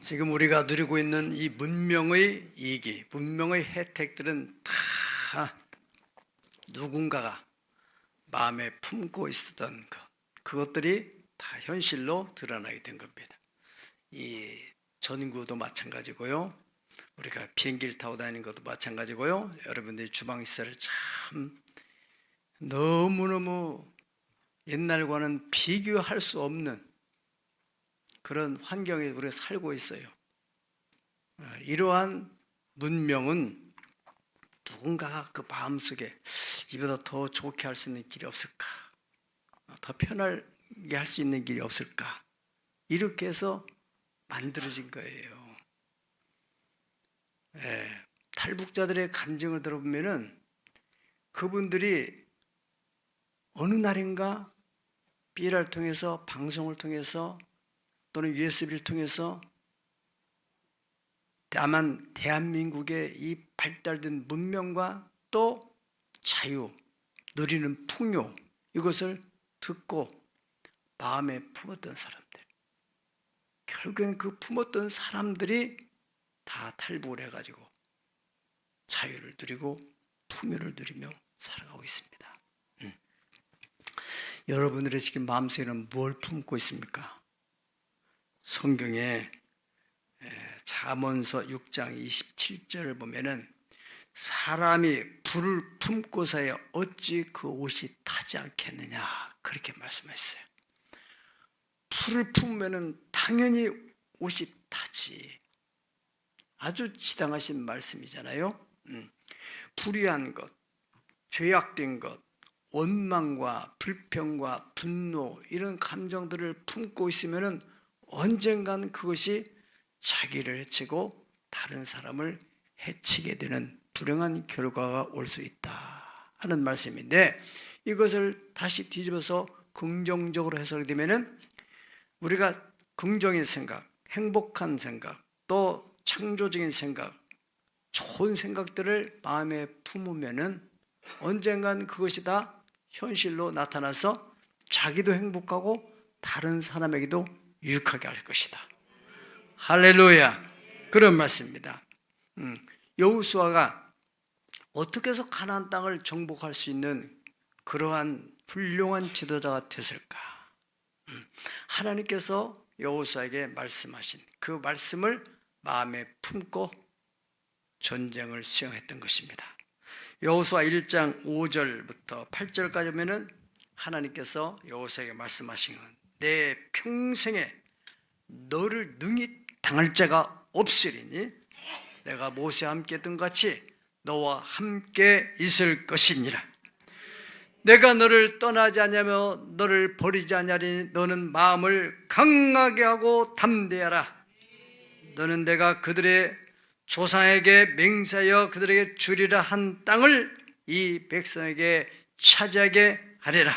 지금 우리가 누리고 있는 이 문명의 이익이, 문명의 혜택들은 다 누군가가 마음에 품고 있었던 그것들이 다 현실로 드러나게 된 겁니다. 이 전구도 마찬가지고요. 우리가 비행기를 타고 다니는 것도 마찬가지고요. 여러분들이 주방시설을 참 너무너무 옛날과는 비교할 수 없는 그런 환경에 우리가 살고 있어요. 이러한 문명은 누군가가 그 마음속에 이보다 더 좋게 할 수 있는 길이 없을까? 더 편하게 할 수 있는 길이 없을까? 이렇게 해서 만들어진 거예요. 탈북자들의 간증을 들어보면은 그분들이 어느 날인가 삐라를 통해서, 방송을 통해서 또는 USB를 통해서 다만 대한민국의 이 발달된 문명과 또 자유, 누리는 풍요, 이것을 듣고 마음에 품었던 사람들, 결국엔 그 품었던 사람들이 다 탈북을 해가지고 자유를 누리고 풍요를 누리며 살아가고 있습니다. 여러분들의 지금 마음속에는 무엇을 품고 있습니까? 성경에 잠언서 6장 27절을 보면은 사람이 불을 품고서야 어찌 그 옷이 타지 않겠느냐, 그렇게 말씀하셨어요. 불을 품으면은 당연히 옷이 타지. 아주 지당하신 말씀이잖아요. 불의한 것, 죄악된 것, 원망과 불평과 분노, 이런 감정들을 품고 있으면은 언젠간 그것이 자기를 해치고 다른 사람을 해치게 되는 불행한 결과가 올 수 있다 하는 말씀인데, 이것을 다시 뒤집어서 긍정적으로 해석되면은 우리가 긍정의 생각, 행복한 생각, 또 창조적인 생각, 좋은 생각들을 마음에 품으면은 언젠간 그것이 다 현실로 나타나서 자기도 행복하고 다른 사람에게도 유익하게 할 것이다. 할렐루야. 그런 말씀입니다. 여호수아가 어떻게 해서 가나안 땅을 정복할 수 있는 그러한 훌륭한 지도자가 됐을까? 하나님께서 여호수아에게 말씀하신 그 말씀을 마음에 품고 전쟁을 수행했던 것입니다. 여호수아 1장 5절부터 8절까지 보면은 하나님께서 여호수아에게 말씀하신 건 내 평생에 너를 능히 당할 자가 없으리니 내가 모세와 함께 했던 같이 너와 함께 있을 것이니라. 내가 너를 떠나지 않으며 너를 버리지 않으리니 너는 마음을 강하게 하고 담대하라. 너는 내가 그들의 조상에게 맹세하여 그들에게 주리라 한 땅을 이 백성에게 차지하게 하리라.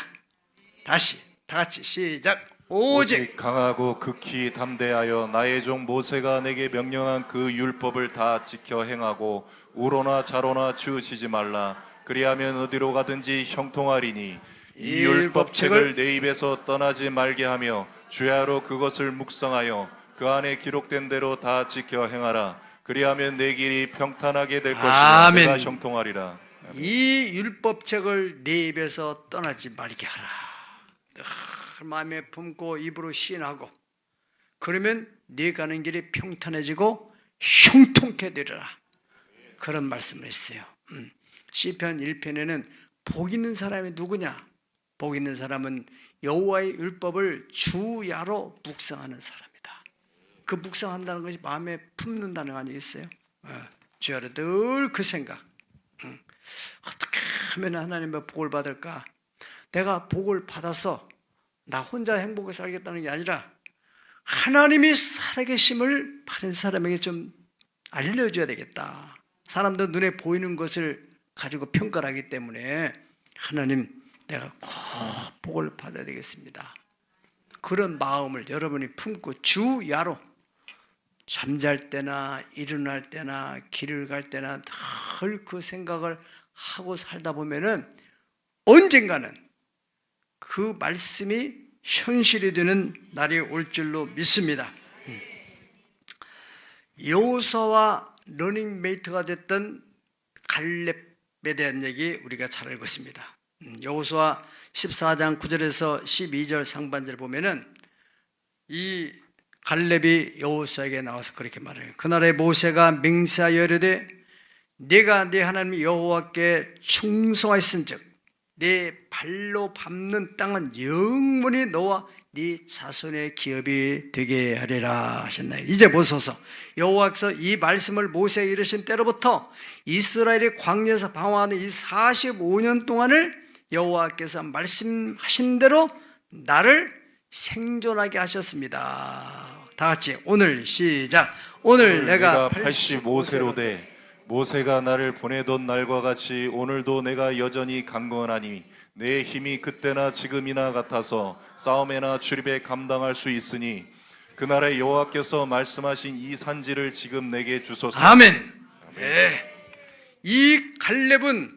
다시 다 같이 시작. 오직 강하고 극히 담대하여 나의 종 모세가 내게 명령한 그 율법을 다 지켜 행하고 우로나 좌로나 치우치지 말라. 그리하면 어디로 가든지 형통하리니 이 율법책을 내 입에서 떠나지 말게 하며 주야로 그것을 묵상하여 그 안에 기록된 대로 다 지켜 행하라. 그리하면 내 길이 평탄하게 될 것이며 내가 형통하리라. 이 율법책을 내 입에서 떠나지 말게 하라. 늘 마음에 품고 입으로 시인하고, 그러면 네 가는 길이 평탄해지고 형통케 되리라. 그런 말씀을 했어요. 시편 1편에는 복 있는 사람이 누구냐? 복 있는 사람은 여호와의 율법을 주야로 묵상하는 사람이다. 그 묵상한다는 것이 마음에 품는다는 거 아니겠어요? 주야로 늘 그 생각. 어떻게 하면 하나님의 복을 받을까? 내가 복을 받아서 나 혼자 행복하게 살겠다는 게 아니라 하나님이 살아계심을 다른 사람에게 좀 알려줘야 되겠다. 사람들 눈에 보이는 것을 가지고 평가를 하기 때문에 하나님, 내가 꼭 복을 받아야 되겠습니다. 그런 마음을 여러분이 품고 주야로 잠잘 때나 일어날 때나 길을 갈 때나 늘 그 생각을 하고 살다 보면은 언젠가는 그 말씀이 현실이 되는 날이 올 줄로 믿습니다. 여호수아와 러닝메이트가 됐던 갈렙에 대한 얘기 우리가 잘 알고 있습니다. 여호수아 14장 9절에서 12절 상반절 보면은 이 갈렙이 여호수아에게 나와서 그렇게 말해요. 그날에 모세가 맹세하여 이르되 네가 네 하나님 여호와께 충성하였은즉 내 발로 밟는 땅은 영원히 너와 네 자손의 기업이 되게 하리라 하셨나요? 이제 보소서, 여호와께서 이 말씀을 모세에게 이르신 때로부터 이스라엘이 광야에서 방황하는 이 45년 동안을 여호와께서 말씀하신 대로 나를 생존하게 하셨습니다. 다 같이 오늘 시작. 오늘 내가 85세로 돼 모세가 나를 보내던 날과 같이 오늘도 내가 여전히 강건하니 내 힘이 그때나 지금이나 같아서 싸움에나 출입에 감당할 수 있으니 그날에 여호와께서 말씀하신 이 산지를 지금 내게 주소서. 아멘. 이 갈렙은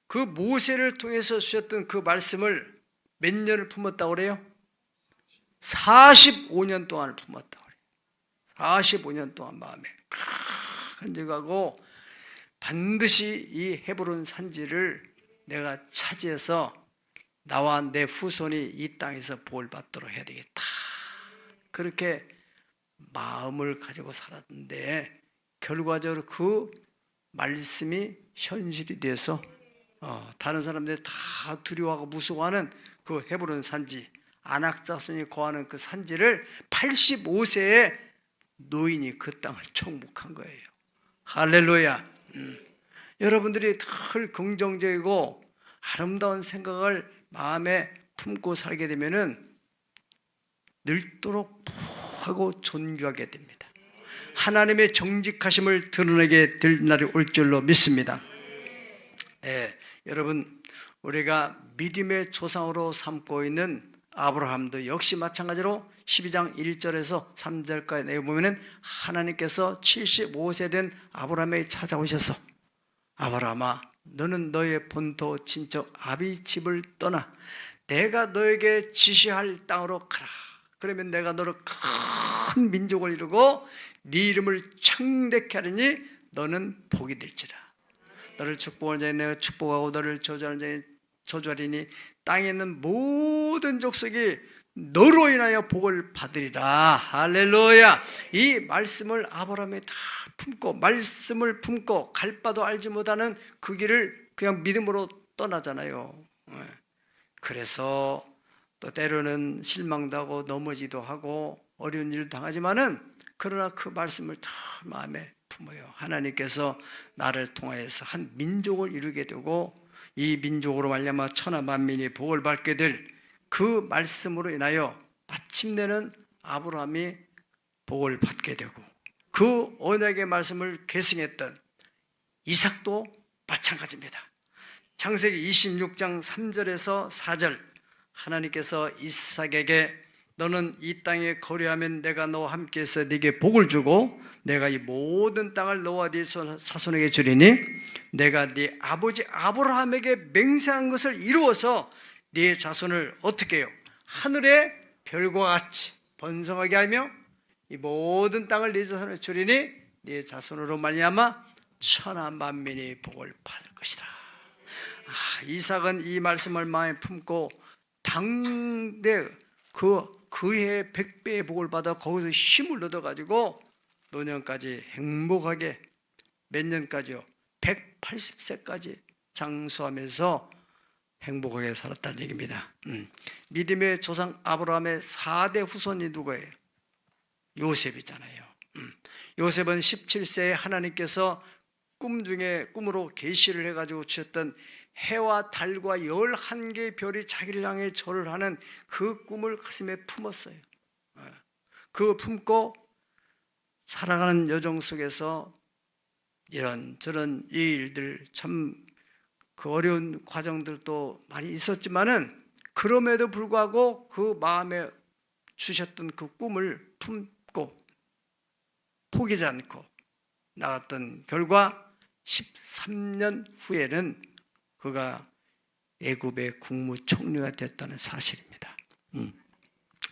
그 모세를 통해서 주셨던 그 말씀을 몇 년을 품었다고 그래요? 45년 동안을 품었다고 그래요. 45년 동안 마음에 간직하고 반드시 이 헤브론 산지를 내가 차지해서 나와 내 후손이 이 땅에서 복을 받도록 해야 되겠다. 그렇게 마음을 가지고 살았는데 결과적으로 그 말씀이 현실이 돼서 다른 사람들이 다 두려워하고 무서워하는 그 헤브론 산지, 아낙 자손이 거하는 그 산지를 85세의 노인이 그 땅을 정복한 거예요. 할렐루야. 여러분들이 늘 긍정적이고 아름다운 생각을 마음에 품고 살게 되면은 늘도록 하고 존귀하게 됩니다. 하나님의 정직하심을 드러내게 될 날이 올 줄로 믿습니다. 여러분, 우리가 믿음의 조상으로 삼고 있는 아브라함도 역시 마찬가지로 12장 1절에서 3절까지 내보면은 하나님께서 75세 된 아브라함에게 찾아오셔서 아브라함아, 너는 너의 본토 친척 아비 집을 떠나 내가 너에게 지시할 땅으로 가라. 그러면 내가 너를 큰 민족을 이루고 네 이름을 창대케 하리니 너는 복이 될지라. 너를 축복하는 자에 내가 축복하고 너를 저주하는 자에 저주하리니 땅에 있는 모든 족속이 너로 인하여 복을 받으리라. 할렐루야. 이 말씀을 아브라함이 다 품고 말씀을 품고 갈 바도 알지 못하는 그 길을 그냥 믿음으로 떠나잖아요. 그래서 또 때로는 실망도 하고 넘어지도 하고 어려운 일을 당하지만은 그러나 그 말씀을 다 마음에 품어요. 하나님께서 나를 통하여서 한 민족을 이루게 되고 이 민족으로 말미암아 천하 만민이 복을 받게 될 그 말씀으로 인하여 마침내는 아브라함이 복을 받게 되고 그 언약의 말씀을 계승했던 이삭도 마찬가지입니다. 창세기 26장 3절에서 4절 하나님께서 이삭에게 너는 이 땅에 거류하면 내가 너와 함께해서 네게 복을 주고 내가 이 모든 땅을 너와 네 자손에게 주리니 내가 네 아버지 아브라함에게 맹세한 것을 이루어서 네 자손을 어떻게 해요? 하늘의 별과 같이 번성하게 하며 이 모든 땅을 네 자손에 주리니 네 자손으로 말미암아 천하 만민이 복을 받을 것이다. 이삭은 이 말씀을 마음에 품고 당대 그해 100배의 복을 받아 거기서 힘을 얻어가지고 노년까지 행복하게 몇 년까지요? 180세까지 장수하면서 행복하게 살았다는 얘기입니다. 믿음의 조상 아브라함의 4대 후손이 누구예요? 요셉이잖아요. 요셉은 17세에 하나님께서 꿈 중에 꿈으로 계시를 해가지고 주셨던 해와 달과 11개의 별이 자기를 향해 절을 하는 그 꿈을 가슴에 품었어요. 그 품고 살아가는 여정 속에서 이런저런 이 일들 참 그 어려운 과정들도 많이 있었지만은 그럼에도 불구하고 그 마음에 주셨던 그 꿈을 품고 포기하지 않고 나갔던 결과 13년 후에는 그가 애굽의 국무총리가 됐다는 사실입니다.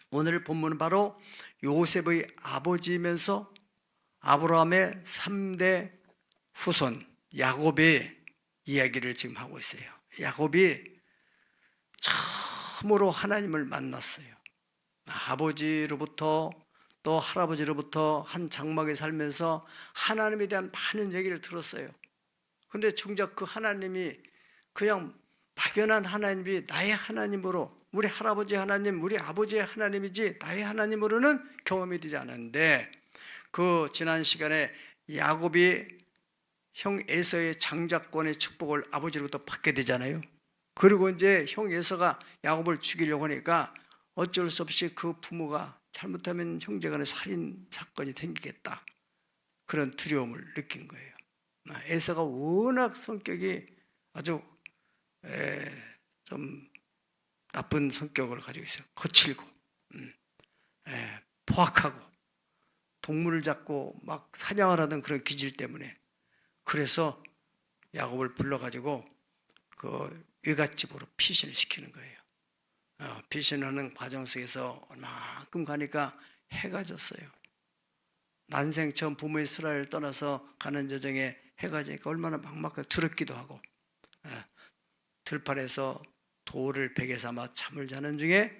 오늘 본문은 바로 요셉의 아버지이면서 아브라함의 3대 후손 야곱의 이야기를 지금 하고 있어요. 야곱이 처음으로 하나님을 만났어요. 아버지로부터 또 할아버지로부터 한 장막에 살면서 하나님에 대한 많은 얘기를 들었어요. 그런데 정작 그 하나님이 그냥 막연한 하나님이 나의 하나님으로, 우리 할아버지 하나님, 우리 아버지의 하나님이지 나의 하나님으로는 경험이 되지 않았는데, 그 지난 시간에 야곱이 형 에서의 장자권의 축복을 아버지로부터 받게 되잖아요. 그리고 이제 형 에서가 야곱을 죽이려고 하니까 어쩔 수 없이 그 부모가 잘못하면 형제간의 살인 사건이 생기겠다, 그런 두려움을 느낀 거예요. 에서가 워낙 성격이 아주 좀 나쁜 성격을 가지고 있어요. 거칠고 포악하고 동물을 잡고 막 사냥을 하던 그런 기질 때문에, 그래서 야곱을 불러가지고 그 외갓집으로 피신을 시키는 거예요. 피신하는 과정 속에서 얼마큼 가니까 해가 졌어요. 난생 처음 부모 이스라엘을 떠나서 가는 여정에 해가 지니까 얼마나 막막하고 두렵기도 하고, 들판에서 돌을 베개 삼아 잠을 자는 중에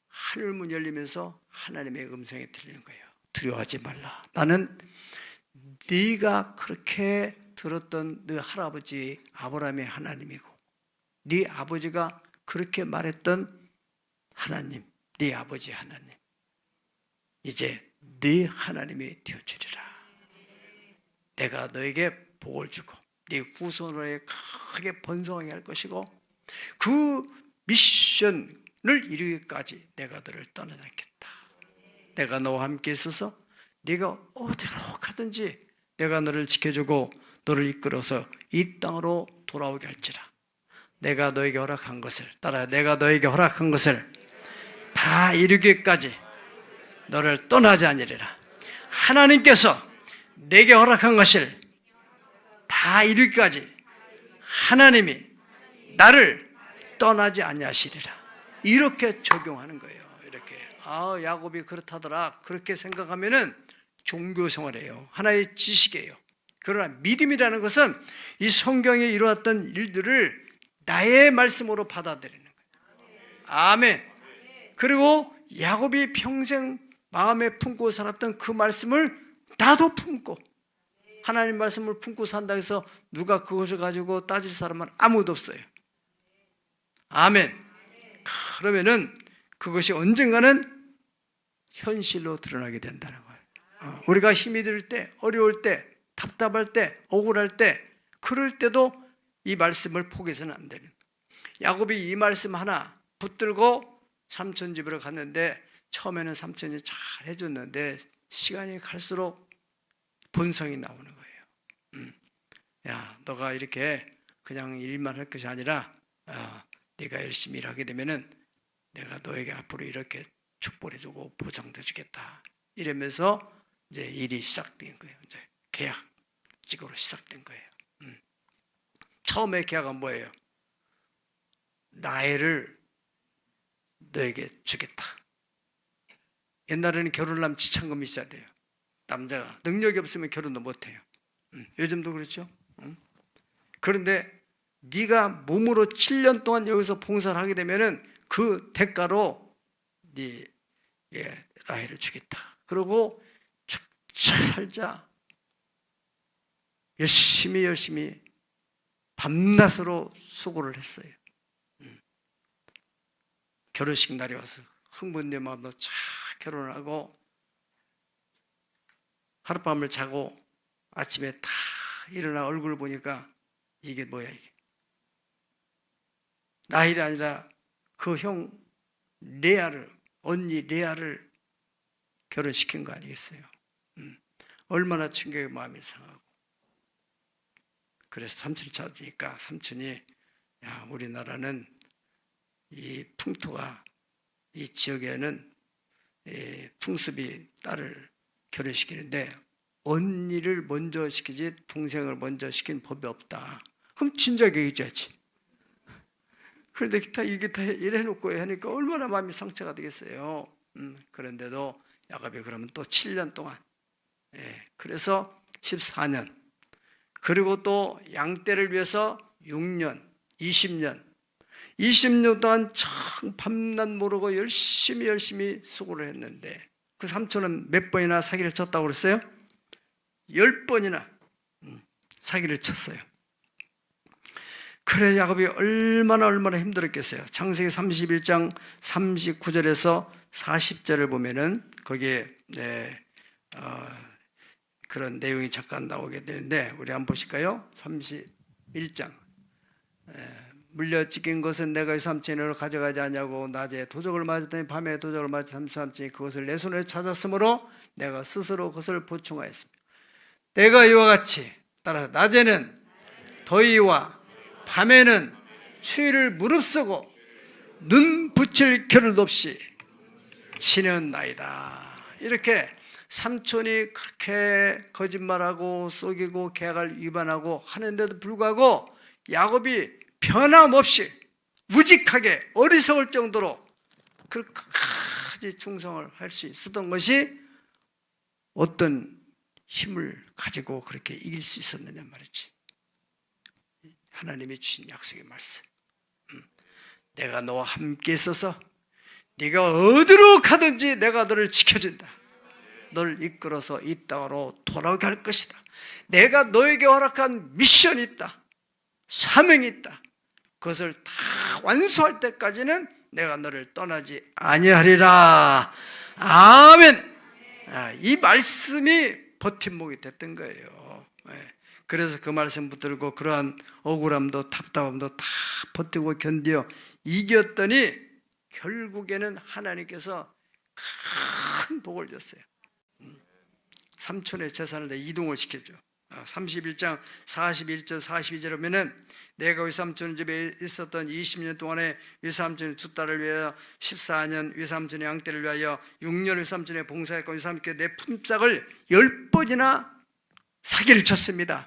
하늘문 열리면서 하나님의 음성이 들리는 거예요. 두려워하지 말라. 나는 네가 그렇게 들었던 네 할아버지 아브라함의 하나님이고, 네 아버지가 그렇게 말했던 하나님, 네 아버지 하나님, 이제 네 하나님이 되어주리라. 내가 너에게 복을 주고 네 후손으로 크게 번성하게 할 것이고, 그 미션을 이루기까지 내가 너를 떠나지 않겠다. 내가 너와 함께 있어서 네가 어디로 가든지 내가 너를 지켜주고 너를 이끌어서 이 땅으로 돌아오게 할지라. 내가 너에게 허락한 것을 따라, 내가 너에게 허락한 것을 다 이루기까지 너를 떠나지 아니리라. 하나님께서 내게 허락한 것을 다 이루기까지 하나님이 나를 떠나지 아니하시리라. 이렇게 적용하는 거예요. 이렇게. 야곱이 그렇다더라. 그렇게 생각하면은 종교 생활이에요. 하나의 지식이에요. 그러나 믿음이라는 것은 이 성경에 일어났던 일들을 나의 말씀으로 받아들이는 거예요. 아멘. 그리고 야곱이 평생 마음에 품고 살았던 그 말씀을 나도 품고, 하나님 말씀을 품고 산다 해서 누가 그것을 가지고 따질 사람은 아무도 없어요. 아멘. 그러면은 그것이 언젠가는 현실로 드러나게 된다는 거예요. 우리가 힘이 들 때, 어려울 때, 답답할 때, 억울할 때, 그럴 때도 이 말씀을 포기해서는 안 되는. 야곱이 이 말씀 하나 붙들고 삼촌 집으로 갔는데, 처음에는 삼촌이 잘 해줬는데 시간이 갈수록 본성이 나오는 거예요. 야, 너가 이렇게 그냥 일만 할 것이 아니라 네가 열심히 일하게 되면은 내가 너에게 앞으로 이렇게 축복해주고 보장도 주겠다. 이러면서 이제 일이 시작된 거예요. 이제 계약직으로 시작된 거예요. 처음에 계약은 뭐예요? 라헬을 너에게 주겠다. 옛날에는 결혼을 하면 지참금이 있어야 돼요. 남자가 능력이 없으면 결혼도 못해요. 요즘도 그렇죠. 그런데 네가 몸으로 7년 동안 여기서 봉사를 하게 되면은 그 대가로 네 라헬을 주겠다. 그리고 죽자 살자 열심히 밤낮으로 수고를 했어요. 결혼식 날이 와서 흥분 내 마음으로 쫙 결혼을 하고 하룻밤을 자고 아침에 다 일어나 얼굴을 보니까 이게 뭐야 이게. 라헬이 아니라 그 형 레아를, 언니 레아를 결혼시킨 거 아니겠어요? 얼마나 충격의 마음이 상하고. 그래서 삼촌을 찾으니까 삼촌이, 야, 우리나라는 이 풍토가, 이 지역에는 풍습이 딸을 결혼시키는데 언니를 먼저 시키지 동생을 먼저 시킨 법이 없다. 그럼 진작에 얘기해야지. 그런데 이게 다 이래놓고 하니까 얼마나 마음이 상처가 되겠어요. 그런데도 야곱이 그러면 또 7년 동안 그래서 14년. 그리고 또 양떼를 위해서 6년, 20년. 20년 동안 참 밤낮 모르고 열심히 수고를 했는데 그 삼촌은 몇 번이나 사기를 쳤다고 그랬어요? 10번이나 사기를 쳤어요. 그래 야곱이 얼마나 힘들었겠어요. 창세기 31장 39절에서 40절을 보면은 거기에 그런 내용이 잠깐 나오게 되는데 우리 한번 보실까요? 31장 물려 찢긴 것은 내가 삼촌으로 가져가지 않냐고 낮에 도적을 맞았더니 밤에 도적을 맞은 삼촌이 그것을 내 손에 찾았으므로 내가 스스로 그것을 보충하였습니다. 내가 이와 같이 따라서 낮에는 더위와 밤에는 추위를 무릅쓰고 눈 붙일 겨를도 없이 치는 나이다. 이렇게 삼촌이 그렇게 거짓말하고 속이고 계약을 위반하고 하는데도 불구하고 야곱이 변함없이 우직하게 어리석을 정도로 끝까지 충성을 할 수 있었던 것이 어떤 힘을 가지고 그렇게 이길 수 있었느냐 말이지. 하나님이 주신 약속의 말씀. 내가 너와 함께 있어서 네가 어디로 가든지 내가 너를 지켜준다. 너를 이끌어서 이 땅으로 돌아오게 할 것이다. 내가 너에게 허락한 미션이 있다. 사명이 있다. 그것을 다 완수할 때까지는 내가 너를 떠나지 아니하리라. 아멘. 이 말씀이 버팀목이 됐던 거예요. 그래서 그 말씀 붙들고 그러한 억울함도 답답함도 다 버티고 견디어 이겼더니 결국에는 하나님께서 큰 복을 줬어요. 삼촌의 재산을 내 이동을 시켜줘. 31장 41절 42절에 보면은 내가 외삼촌 집에 있었던 20년 동안에 외삼촌의 두 딸을 위하여 14년 외삼촌의 양떼를 위하여 6년 외삼촌의 봉사했고 외삼촌께 내 품삯을 10번이나 사기를 쳤습니다.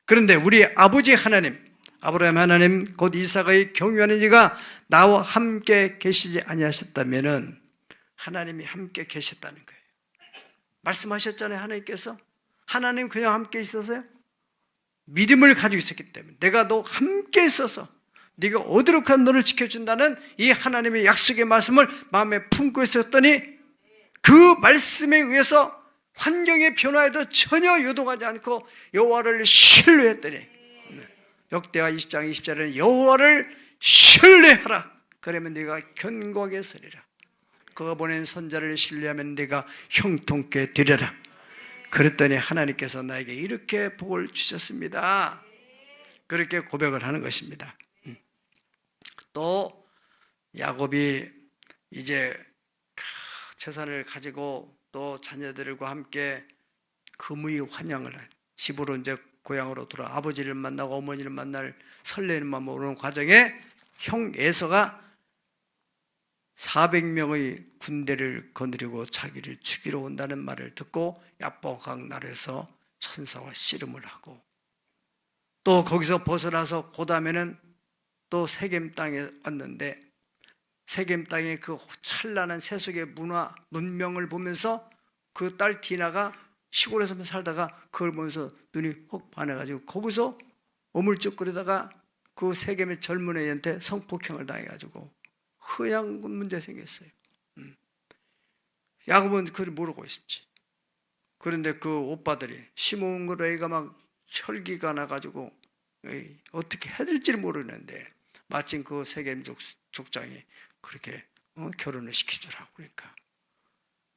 그런데 우리 아버지 하나님, 아브라함 하나님 곧 이삭의 경유하는 이가 나와 함께 계시지 아니하셨다면은 하나님이 함께 계셨다는 거예요. 말씀하셨잖아요. 하나님께서. 하나님 그냥 함께 있었어요? 믿음을 가지고 있었기 때문에 내가 너 함께 있어서 네가 어디로 가든 너를 지켜준다는 이 하나님의 약속의 말씀을 마음에 품고 있었더니 그 말씀에 의해서 환경의 변화에도 전혀 요동하지 않고 여호와를 신뢰했더니 역대하 20장 20절에는 여호와를 신뢰하라. 그러면 네가 견고하게 서리라. 그가 보낸 선자를 신뢰하면 네가 형통케 되리라. 그랬더니 하나님께서 나에게 이렇게 복을 주셨습니다. 그렇게 고백을 하는 것입니다. 또 야곱이 이제 재산을 가지고 또 자녀들과 함께 금의 환영을 집으로 이제 고향으로 돌아 아버지를 만나고 어머니를 만날 설레는 마음으로 오는 과정에 형 에서가 400명의 군대를 거느리고 자기를 죽이러 온다는 말을 듣고 야보각 나라에서 천사와 씨름을 하고 또 거기서 벗어나서 그 다음에는 또 세겜 땅에 왔는데 세겜 땅의 그 찬란한 세속의 문화, 문명을 보면서 그 딸 디나가 시골에서 살다가 그걸 보면서 눈이 혹 반해가지고 거기서 어물쩍거리다가 그 세겜의 젊은 애한테 성폭행을 당해가지고 흐양 문제 생겼어요. 야곱은 그걸 모르고 있었지. 그런데 그 오빠들이 시몬 애가 막 혈기가 나가지고 어떻게 해야 될지를 모르는데 마침 그 세겜 족장이 그렇게 결혼을 시키더라고. 그러니까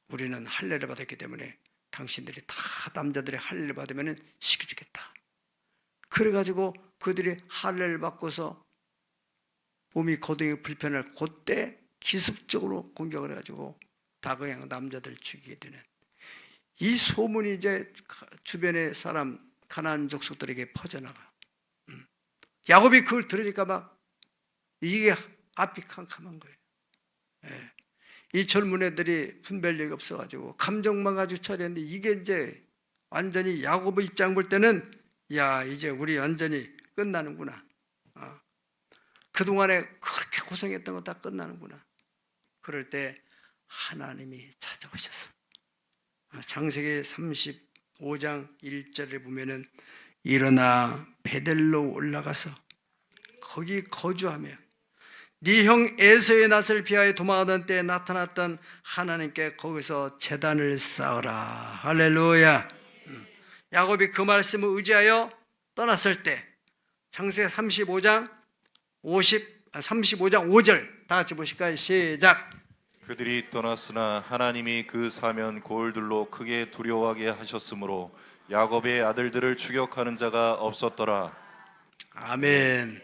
우리는 할례를 받았기 때문에 당신들이 다 남자들이 할례를 받으면 시켜주겠다. 그래가지고 그들이 할례를 받고서 몸이 거동이 불편할 그때 기습적으로 공격을 해가지고 다 그냥 남자들 죽이게 되는 이 소문이 이제 주변의 사람 가나안 족속들에게 퍼져나가. 야곱이 그걸 들으니까 막 이게 앞이 캄캄한 거예요. 이 젊은 애들이 분별력이 없어가지고 감정만 가지고 처리했는데 이게 이제 완전히 야곱의 입장 볼 때는 야 이제 우리 완전히 끝나는구나. 그동안에 그렇게 고생했던 거 다 끝나는구나. 그럴 때 하나님이 찾아오셔서 창세기 5장 1절에 보면은 일어나 베델로 올라가서 거기 거주하며 네 형 에서의 낯을 피하여 도망하던 때에 나타났던 하나님께 거기서 제단을 쌓으라. 할렐루야. 야곱이 그 말씀을 의지하여 떠났을 때 창세기 35장 5절 다 같이 보실까요? 시작. 그들이 떠났으나 하나님이 그 사면 고을들로 크게 두려워하게 하셨으므로 야곱의 아들들을 추격하는 자가 없었더라. 아멘.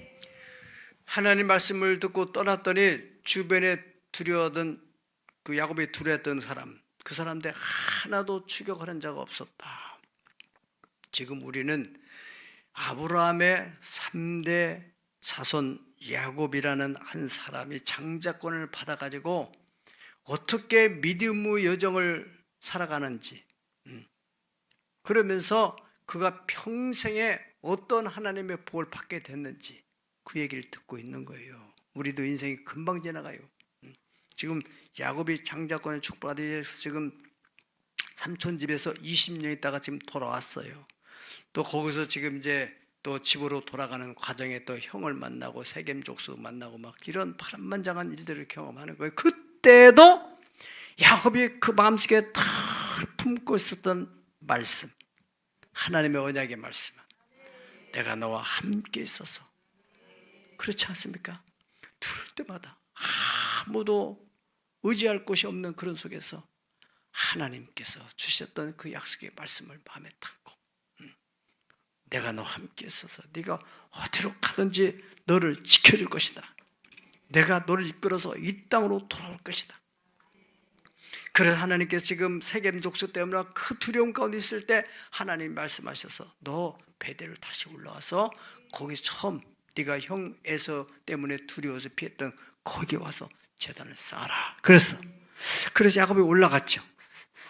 하나님 말씀을 듣고 떠났더니 주변에 두려워하던 그 야곱이 두려워했던 사람, 그 사람들 하나도 추격하는 자가 없었다. 지금 우리는 아브라함의 3대 자손 야곱이라는 한 사람이 장자권을 받아가지고 어떻게 믿음의 여정을 살아가는지, 그러면서 그가 평생에 어떤 하나님의 복을 받게 됐는지 그 얘기를 듣고 있는 거예요. 우리도 인생이 금방 지나가요. 지금 야곱이 장자권에 축복받기 위해서 지금 삼촌 집에서 20년 있다가 지금 돌아왔어요. 또 거기서 지금 이제 또 집으로 돌아가는 과정에 또 형을 만나고 세겜 족수 만나고 막 이런 파란만장한 일들을 경험하는 거예요. 그때도 야곱이 그 마음속에 다 품고 있었던 말씀, 하나님의 언약의 말씀은 내가 너와 함께 있어서, 그렇지 않습니까? 들을 때마다 아무도 의지할 곳이 없는 그런 속에서 하나님께서 주셨던 그 약속의 말씀을 마음에 담고, 내가 너와 함께 있어서 네가 어디로 가든지 너를 지켜줄 것이다. 내가 너를 이끌어서 이 땅으로 돌아올 것이다. 그래서 하나님께서 지금 세겜 족수 때문에 그 두려움 가운데 있을 때 하나님 말씀하셔서 너 베델을 다시 올라와서 거기 처음 네가 형 에서 때문에 두려워서 피했던 거기 와서 제단을 쌓아라. 그래서 야곱이 올라갔죠.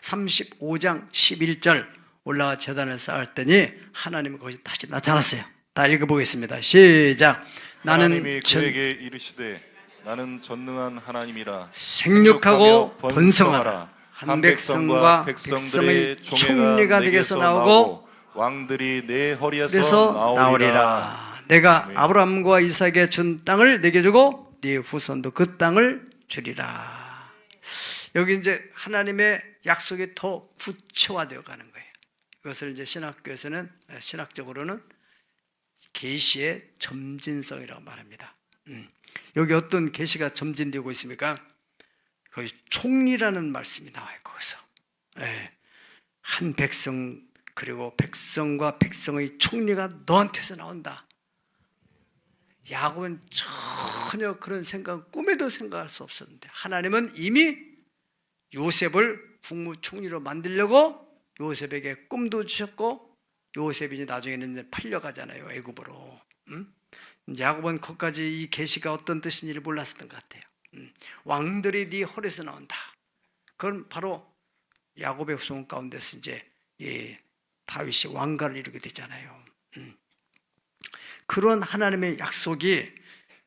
35장 11절 올라가 제단을 쌓았더니 하나님이 거기서 다시 나타났어요. 다 읽어보겠습니다. 시작. 하나님이 그에게 이르시되 나는 전능한 하나님이라 생육하고 번성하라. 한 백성과 백성의 총리가 되게서 나오고 왕들이 내 허리에서 나오리라. 내가 아멘. 아브라함과 이삭에게 준 땅을 내게 주고 네 후손도 그 땅을 주리라. 여기 이제 하나님의 약속이 더 구체화되어 가는 거예요. 이것을 이제 신학적으로는 계시의 점진성이라고 말합니다. 여기 어떤 계시가 점진되고 있습니까? 거기 총리라는 말씀이 나와요. 거기서 한 백성, 그리고 백성과 백성의 총리가 너한테서 나온다. 야곱은 전혀 그런 생각, 꿈에도 생각할 수 없었는데 하나님은 이미 요셉을 국무총리로 만들려고 요셉에게 꿈도 주셨고, 요셉이 나중에는 이제 팔려가잖아요, 애굽으로. 야곱은 거기까지 이 계시가 어떤 뜻인지를 몰랐었던 것 같아요. 왕들이 네 허리에서 나온다. 그건 바로 야곱의 후손 가운데서 이제 다윗이 왕가를 이루게 되잖아요. 그런 하나님의 약속이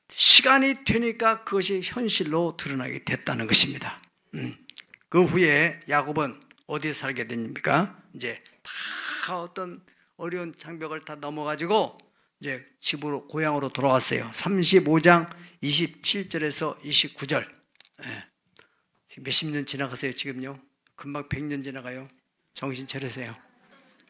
시간이 되니까 그것이 현실로 드러나게 됐다는 것입니다. 그 후에 야곱은 어디에 살게 됩니까? 이제 다 어떤 어려운 장벽을 다 넘어가지고 이제 집으로, 고향으로 돌아왔어요. 35장 27절에서 29절. 몇십 년 지나갔어요, 지금요. 금방 100년 지나가요. 정신 차리세요.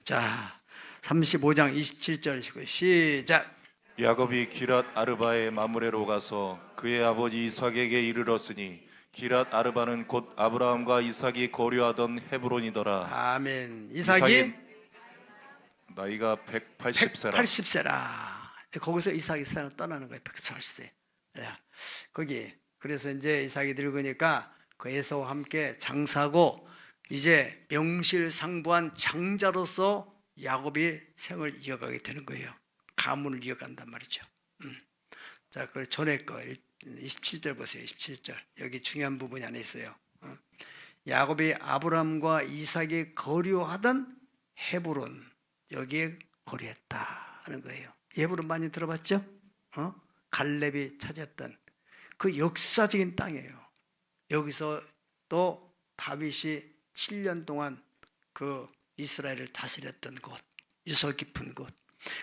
자, 35장 27절 시작. 야곱이 기랏 아르바의 마므레로 가서 그의 아버지 이삭에게 이르렀으니 기랏 아르바는 곧 아브라함과 이삭이 거류하던 헤브론이더라. 아멘. 이삭이 나이가 180세라. 180세라. 거기서 이삭이 세상을 떠나는 거예요. 180세. 거기. 그래서 이제 이삭이 늙으니까 그 에서와 함께 장사하고 이제 명실상부한 장자로서 야곱이 생을 이어가게 되는 거예요. 가문을 이어간단 말이죠. 자, 그 전에 거 27절 보세요. 27절. 여기 중요한 부분이 안에 있어요. 야곱이 아브라함과 이삭이 거류하던 헤브론, 여기에 거류했다는 거예요. 헤브론 많이 들어봤죠? 갈렙이 차지했던 그 역사적인 땅이에요. 여기서 또 다윗이 7년 동안 그 이스라엘을 다스렸던 곳, 유서 깊은 곳.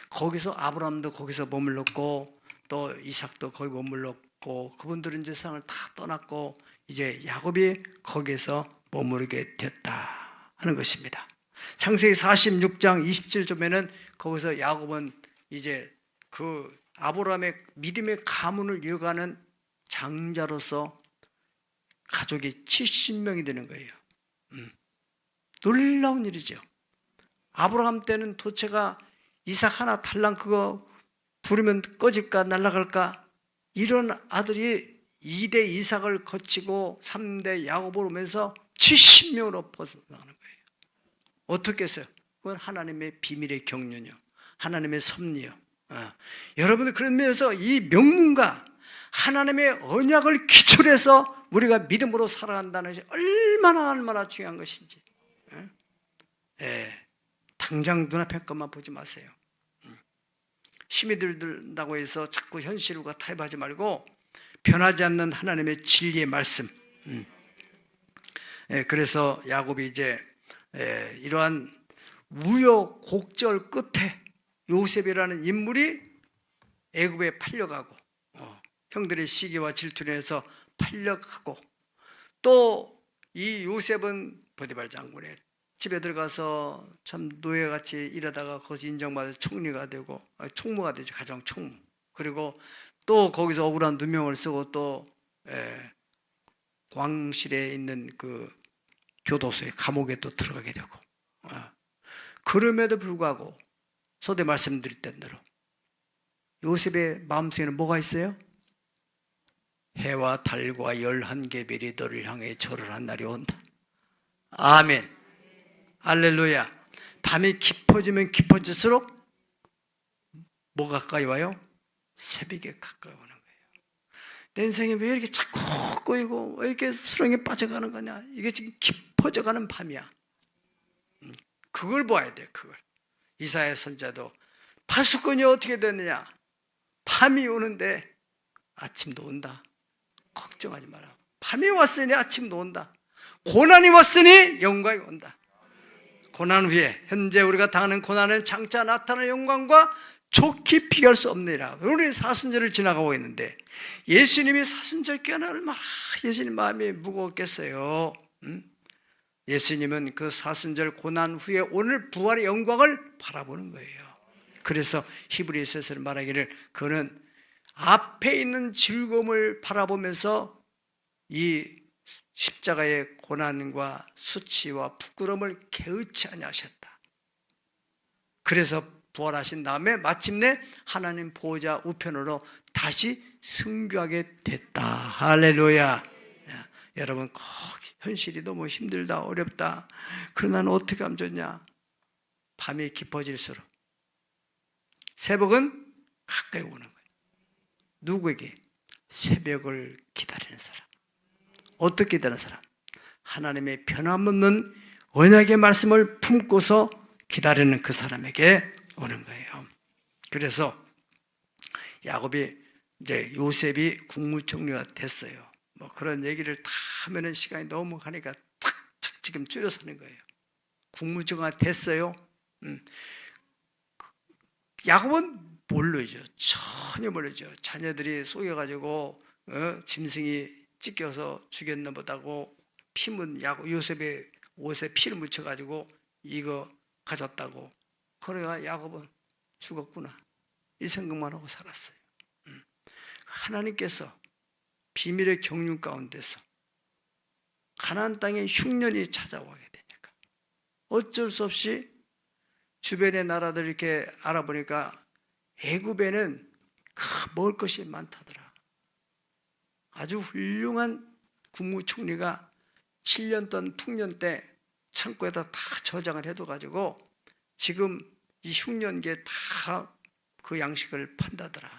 거기서 아브라함도 거기서 머물렀고 또 이삭도 거기 머물렀고 그분들은 이제 세상을 다 떠났고 이제 야곱이 거기서 머무르게 됐다 하는 것입니다. 창세기 46장 27절에는 거기서 야곱은 이제 그 아브라함의 믿음의 가문을 이어가는 장자로서 가족이 70명이 되는 거예요. 놀라운 일이죠. 아브라함 때는 도체가 이삭 하나 달랑 그거 부르면 꺼질까 날아갈까 이런 아들이 2대 이삭을 거치고 3대 야곱을 오면서 70명으로 벗어나는 거예요. 어떻게 했어요? 그건 하나님의 비밀의 경륜이요, 하나님의 섭리요. 여러분들 그런 면에서 이 명문과 하나님의 언약을 기초로 해서 우리가 믿음으로 살아간다는 것이 얼마나 중요한 것인지. 당장 눈앞의 것만 보지 마세요. 힘이 들다고 해서 자꾸 현실과 타협하지 말고 변하지 않는 하나님의 진리의 말씀. 그래서 야곱이 이제 이러한 우여곡절 끝에 요셉이라는 인물이 애굽에 팔려가고 형들의 시기와 질투로 해서 팔려가고 또 이 요셉은 보디발 장군의 집에 들어가서 참 노예같이 일하다가 거기서 인정받아 총리가 되고 총무가 되죠. 가정 총무. 그리고 또 거기서 억울한 누명을 쓰고 또 광실에 있는 그 교도소에 감옥에 또 들어가게 되고 그럼에도 불구하고 서두에 말씀드렸던 대로 요셉의 마음속에는 뭐가 있어요? 해와 달과 11개 별이 너를 향해 절을 한 날이 온다. 아멘. 할렐루야. 밤이 깊어지면 깊어질수록 뭐 가까이 와요? 새벽에 가까이 오는 거예요. 내 인생이 왜 이렇게 자꾸 꼬이고 왜 이렇게 수렁에 빠져가는 거냐? 이게 지금 깊어져가는 밤이야. 그걸 봐야 돼. 그걸. 이사야 선자도 파수꾼이 어떻게 됐느냐? 밤이 오는데 아침도 온다. 걱정하지 마라. 밤이 왔으니 아침도 온다. 고난이 왔으니 영광이 온다. 고난 후에 현재 우리가 당하는 고난은 장차 나타나는 영광과 좋게 비교할 수 없느니라. 우리 사순절을 지나가고 있는데 예수님이 사순절 깨어나 얼마나 예수님 마음이 무거웠겠어요. 예수님은 그 사순절 고난 후에 오늘 부활의 영광을 바라보는 거예요. 그래서 히브리서에서 말하기를 그는 앞에 있는 즐거움을 바라보면서 이 십자가의 고난과 수치와 부끄러움을 개의치 아니하셨다. 그래서 부활하신 다음에 마침내 하나님 보호자 우편으로 다시 승귀하게 됐다. 할렐루야. 여러분 꼭 현실이 너무 힘들다 어렵다. 그러나 어떻게 하면 좋냐? 밤이 깊어질수록 새벽은 가까이 오는 거예요. 누구에게? 새벽을 기다리는 사람. 어떻게 기다리는 사람? 하나님의 변함없는 언약의 말씀을 품고서 기다리는 그 사람에게 오는 거예요. 그래서 야곱이 이제 요셉이 국무총리가 됐어요. 뭐 그런 얘기를 다 하면은 시간이 너무 가니까 탁탁 지금 줄여서 하는 거예요. 국무총리가 됐어요. 야곱은 모르죠. 전혀 모르죠. 자녀들이 속여가지고 짐승이 찢겨서 죽였나 보다고 피문 요셉의 옷에 피를 묻혀가지고 이거 가졌다고. 그래야 야곱은 죽었구나 이 생각만 하고 살았어요. 하나님께서 비밀의 경륜 가운데서 가나안 땅에 흉년이 찾아오게 되니까 어쩔 수 없이 주변의 나라들 이렇게 알아보니까 애굽에는 먹을 것이 많다더라. 아주 훌륭한 국무총리가 7년 던 풍년 때 창고에다 다 저장을 해둬가지고 지금 이 흉년기에 다 그 양식을 판다더라.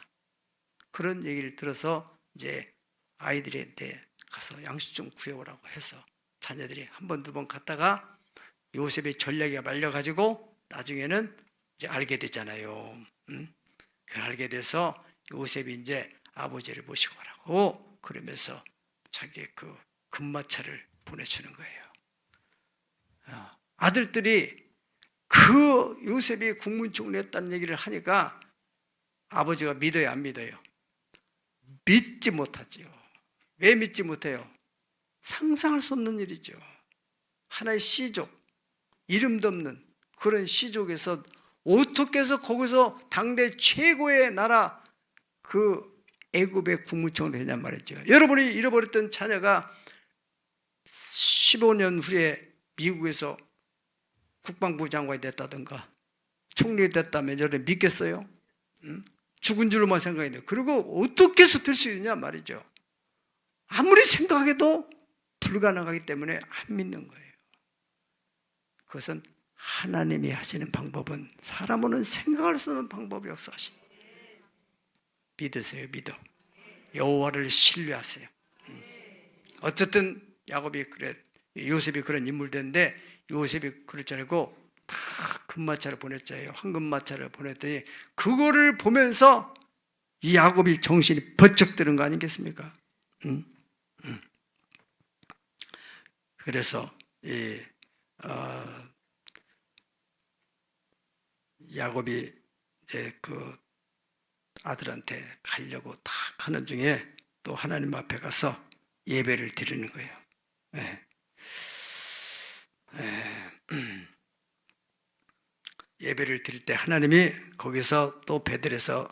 그런 얘기를 들어서 이제 아이들한테 가서 양식 좀 구해오라고 해서 자녀들이 한 번, 두 번 갔다가 요셉의 전략에 말려가지고 나중에는 이제 알게 됐잖아요. 그걸 알게 돼서 요셉이 이제 아버지를 모시고 오라고 그러면서 자기의 그 금마차를 보내주는 거예요. 아들들이 그 요셉이 국문총리 했다는 얘기를 하니까 아버지가 믿어요, 안 믿어요? 믿지 못하지요. 왜 믿지 못해요? 상상할 수 없는 일이죠. 하나의 시족, 이름도 없는 그런 시족에서 어떻게 해서 거기서 당대 최고의 나라 그 애굽의 국무총리 되냔 말이죠. 여러분이 잃어버렸던 자녀가 15년 후에 미국에서 국방부 장관이 됐다든가 총리 됐다면 여러분 믿겠어요? 죽은 줄로만 생각해요. 그리고 어떻게 해서 될 수 있느냐 말이죠. 아무리 생각해도 불가능하기 때문에 안 믿는 거예요. 그것은 하나님이 하시는 방법은 사람은 생각할 수 없는 방법이 역사하시. 믿으세요, 믿어. 여호와를 신뢰하세요. 어쨌든 야곱이 그래, 요셉이 그런 인물인데 요셉이 그럴 알고 다 금마차를 보냈잖아요. 황금마차를 보냈더니 그거를 보면서 이 야곱이 정신이 번쩍 드는 거 아니겠습니까? 그래서 야곱이 이제 그 아들한테 가려고 딱 하는 중에 또 하나님 앞에 가서 예배를 드리는 거예요. 예배를 드릴 때 하나님이 거기서 또 베들에서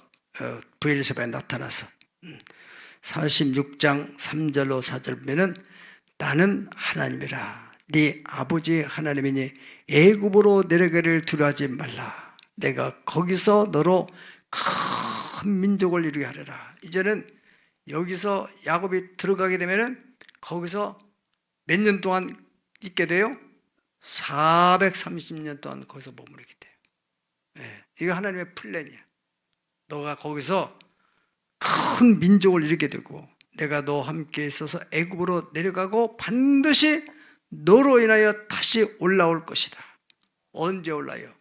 브엘세바에 나타나서 46장 3절로 4절 보면은 나는 하나님이라 네 아버지 하나님이니 애굽으로 내려가기를 두려워하지 말라. 내가 거기서 너로 큰 민족을 이루게 하리라. 이제는 여기서 야곱이 들어가게 되면은 거기서 몇 년 동안 있게 돼요? 430년 동안 거기서 머무르게 돼요. 이거 하나님의 플랜이야. 너가 거기서 큰 민족을 이루게 되고 내가 너와 함께 있어서 애굽으로 내려가고 반드시 너로 인하여 다시 올라올 것이다. 언제 올라요?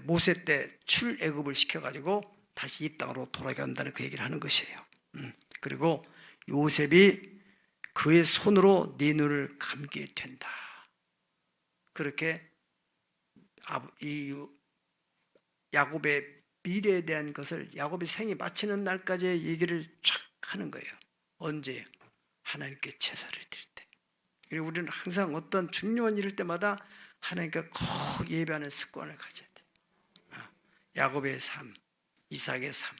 모세 때 출애굽을 시켜가지고 다시 이 땅으로 돌아간다는 그 얘기를 하는 것이에요. 그리고 요셉이 그의 손으로 네 눈을 감게 된다. 그렇게 이 야곱의 미래에 대한 것을 야곱이 생이 마치는 날까지의 얘기를 쫙 하는 거예요. 언제? 하나님께 제사를 드릴 때. 그리고 우리는 항상 어떤 중요한 일일 때마다 하나님께 꼭 예배하는 습관을 가져야 돼. 야곱의 삶, 이삭의 삶,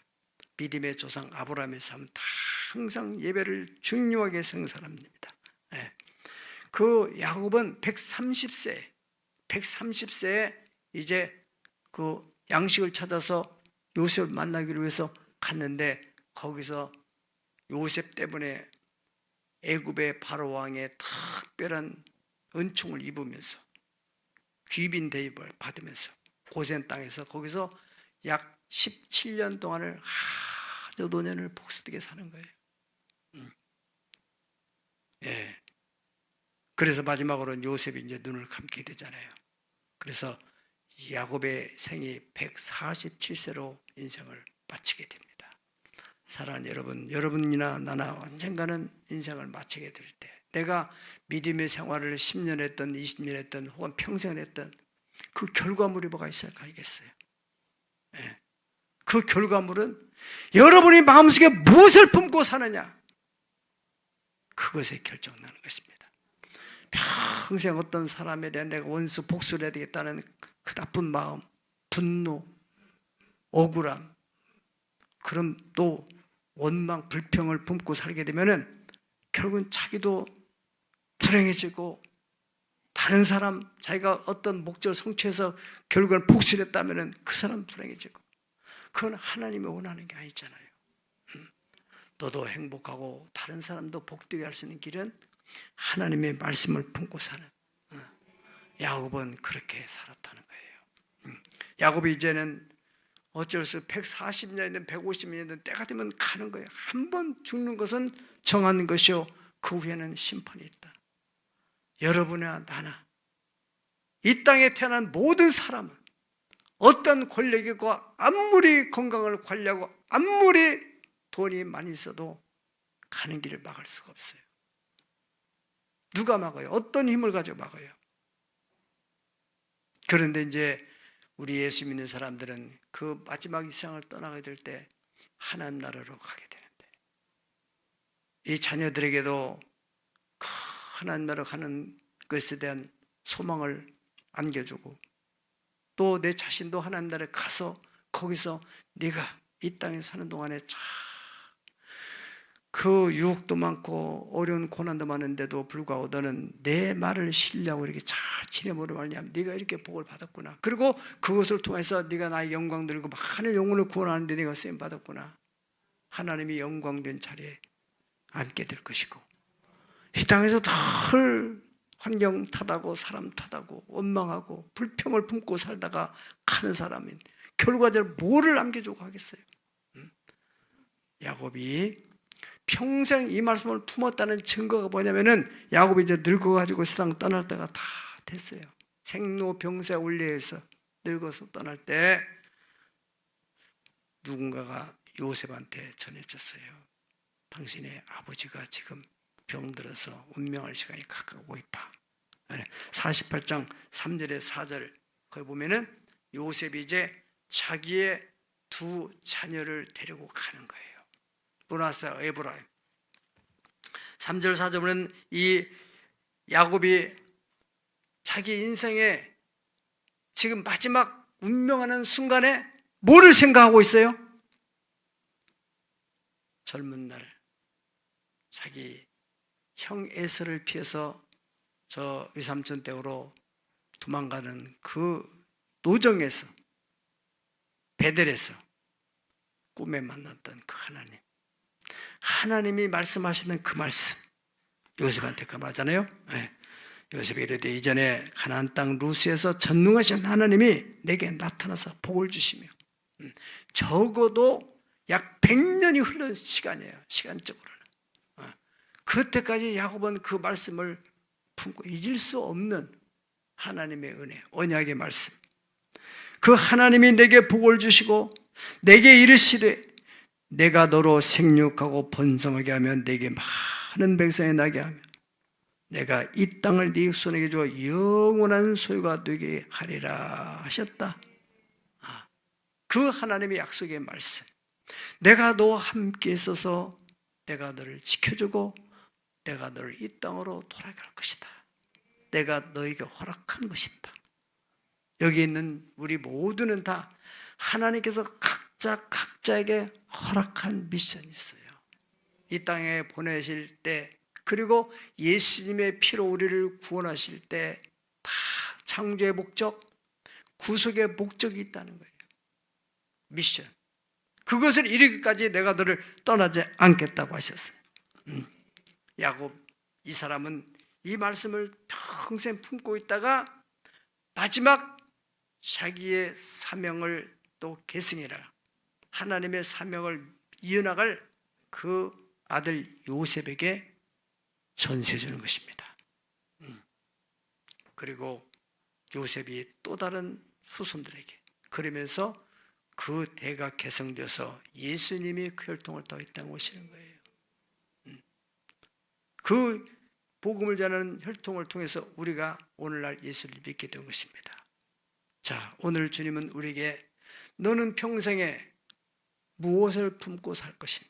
믿음의 조상 아브라함의 삶 다 항상 예배를 중요하게 생각하는 사람입니다. 그 야곱은 130세에 이제 그 양식을 찾아서 요셉을 만나기를 위해서 갔는데 거기서 요셉 때문에 애굽의 바로 왕의 특별한 은총을 입으면서 귀빈 대접을 받으면서 고센 땅에서 거기서 약 17년 동안을 아주 노년을 복스되게 사는 거예요. 그래서 마지막으로는 요셉이 이제 눈을 감게 되잖아요. 그래서 야곱의 생이 147세로 인생을 마치게 됩니다. 사랑하는 여러분, 여러분이나 나나 언젠가는 인생을 마치게 될 때 내가 믿음의 생활을 10년 했던 20년 했던 혹은 평생 했던 그 결과물이 뭐가 있을까 알겠어요. 그 결과물은 여러분이 마음속에 무엇을 품고 사느냐 그것에 결정나는 것입니다. 평생 어떤 사람에 대한 내가 원수 복수를 해야 되겠다는 그 나쁜 마음, 분노, 억울함, 그럼 또 원망, 불평을 품고 살게 되면은 결국은 자기도 불행해지고 다른 사람, 자기가 어떤 목적을 성취해서 결국은 복수를 했다면은 그 사람 불행해지고 그건 하나님이 원하는 게 아니잖아요. 너도 행복하고 다른 사람도 복되게 할 수 있는 길은 하나님의 말씀을 품고 사는 야곱은 그렇게 살았다는 거예요. 야곱이 이제는 어쩔 수 140년이든 150년이든 때가 되면 가는 거예요. 한 번 죽는 것은 정한 것이요 그 후에는 심판이 있다. 여러분이나 나나 이 땅에 태어난 모든 사람은 어떤 권력이고 아무리 건강을 관리하고 아무리 돈이 많이 있어도 가는 길을 막을 수가 없어요. 누가 막아요? 어떤 힘을 가지고 막아요? 그런데 이제 우리 예수 믿는 사람들은 그 마지막 이 세상을 떠나게 될 때 하나님 나라로 가게 되는데, 이 자녀들에게도 그 하나님 나라로 가는 것에 대한 소망을 안겨주고, 또 내 자신도 하나님 나라에 가서 거기서 네가 이 땅에 사는 동안에 그 유혹도 많고 어려운 고난도 많은데도 불구하고 너는 내 말을 신뢰하고 이렇게 잘 지내므로 말미암아 네가 이렇게 복을 받았구나. 그리고 그것을 통해서 네가 나의 영광 들고 많은 영혼을 구원하는데 네가 쓰임 받았구나. 하나님이 영광된 자리에 앉게 될 것이고, 이 땅에서 늘 환경 탓하고 사람 탓하고 원망하고 불평을 품고 살다가 가는 사람인 결과적으로 뭐를 남겨주고 하겠어요? 야곱이 평생 이 말씀을 품었다는 증거가 뭐냐면은, 야곱이 이제 늙어가지고 세상 떠날 때가 다 됐어요. 생로병사 울리에서 늙어서 떠날 때 누군가가 요셉한테 전해줬어요. 당신의 아버지가 지금 병들어서 운명할 시간이 가까우고 있다. 48장 3절에 4절 거기 보면은 요셉이 이제 자기의 두 자녀를 데리고 가는 거예요. 브라사 에브라임. 3절 4절 보면 이 야곱이 자기 인생에 지금 마지막 운명하는 순간에 뭐를 생각하고 있어요? 젊은 날 자기 형 에서를 피해서 저 위삼촌 댁으로 도망가는 그 노정에서, 베델에서 꿈에 만났던 그 하나님, 하나님이 말씀하시는 그 말씀, 요셉한테 그 말하잖아요. 네. 요셉이 이르되 이전에 가나안 땅 루스에서 전능하신 하나님이 내게 나타나서 복을 주시며, 적어도 약 100년이 흐른 시간이에요. 시간적으로는. 그때까지 야곱은 그 말씀을 품고 잊을 수 없는 하나님의 은혜, 언약의 말씀. 그 하나님이 내게 복을 주시고 내게 이르시되 내가 너로 생육하고 번성하게 하면 내게 많은 백성이 나게 하며 내가 이 땅을 네 손에게 주어 영원한 소유가 되게 하리라 하셨다. 그 하나님의 약속의 말씀. 내가 너와 함께 있어서 내가 너를 지켜주고 내가 너를 이 땅으로 돌아갈 것이다. 내가 너에게 허락한 것이다. 여기 있는 우리 모두는 다 하나님께서 각자에게 허락한 미션이 있어요. 이 땅에 보내실 때, 그리고 예수님의 피로 우리를 구원하실 때 다 창조의 목적, 구속의 목적이 있다는 거예요. 미션. 그것을 이루기까지 내가 너를 떠나지 않겠다고 하셨어요. 야곱, 이 사람은 이 말씀을 평생 품고 있다가 마지막 자기의 사명을 또 계승해라, 하나님의 사명을 이어나갈 그 아들 요셉에게 전수해 주는 것입니다. 그리고 요셉이 또 다른 후손들에게, 그러면서 그 대가 개성되어서 예수님이 그 혈통을 따라 이 땅에 오시는 거예요. 그 복음을 전하는 혈통을 통해서 우리가 오늘날 예수를 믿게 된 것입니다. 자, 오늘 주님은 우리에게 너는 평생에 무엇을 품고 살 것이냐.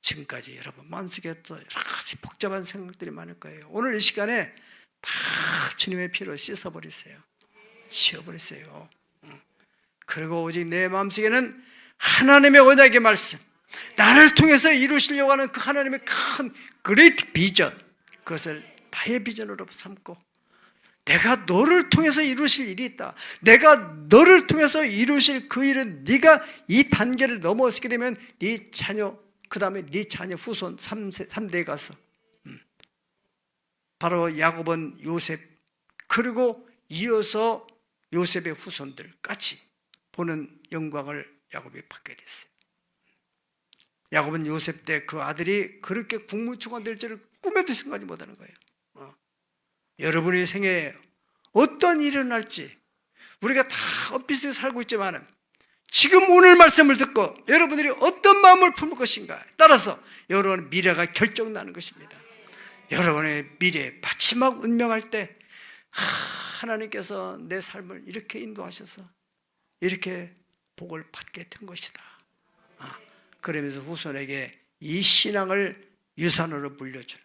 지금까지 여러분 마음속에 또 여러 가지 복잡한 생각들이 많을 거예요. 오늘 이 시간에 다 주님의 피로 씻어버리세요. 치워버리세요. 그리고 오직 내 마음속에는 하나님의 언약의 말씀, 나를 통해서 이루시려고 하는 그 하나님의 큰 그레이트 비전, 그것을 나의 비전으로 삼고 내가 너를 통해서 이루실 일이 있다. 내가 너를 통해서 이루실 그 일은 네가 이 단계를 넘어서게 되면 네 자녀, 그 다음에 네 자녀 후손 3대에 가서, 바로 야곱은 요셉, 그리고 이어서 요셉의 후손들까지 보는 영광을 야곱이 받게 됐어요. 야곱은 요셉 때 그 아들이 그렇게 국무총관 될 줄을 꿈에도 생각하지 못하는 거예요. 여러분의 생애에 어떤 일이 일어날지 우리가 다 엇비슷하게 살고 있지만, 지금 오늘 말씀을 듣고 여러분들이 어떤 마음을 품을 것인가에 따라서 여러분의 미래가 결정나는 것입니다. 여러분의 미래 마지막 운명할 때 하나님께서 내 삶을 이렇게 인도하셔서 이렇게 복을 받게 된 것이다. 그러면서 후손에게 이 신앙을 유산으로 물려주는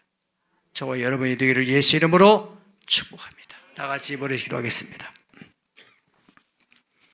저와 여러분이 되기를 예수 이름으로 축복합니다. 다 같이 입으로 기도하겠습니다.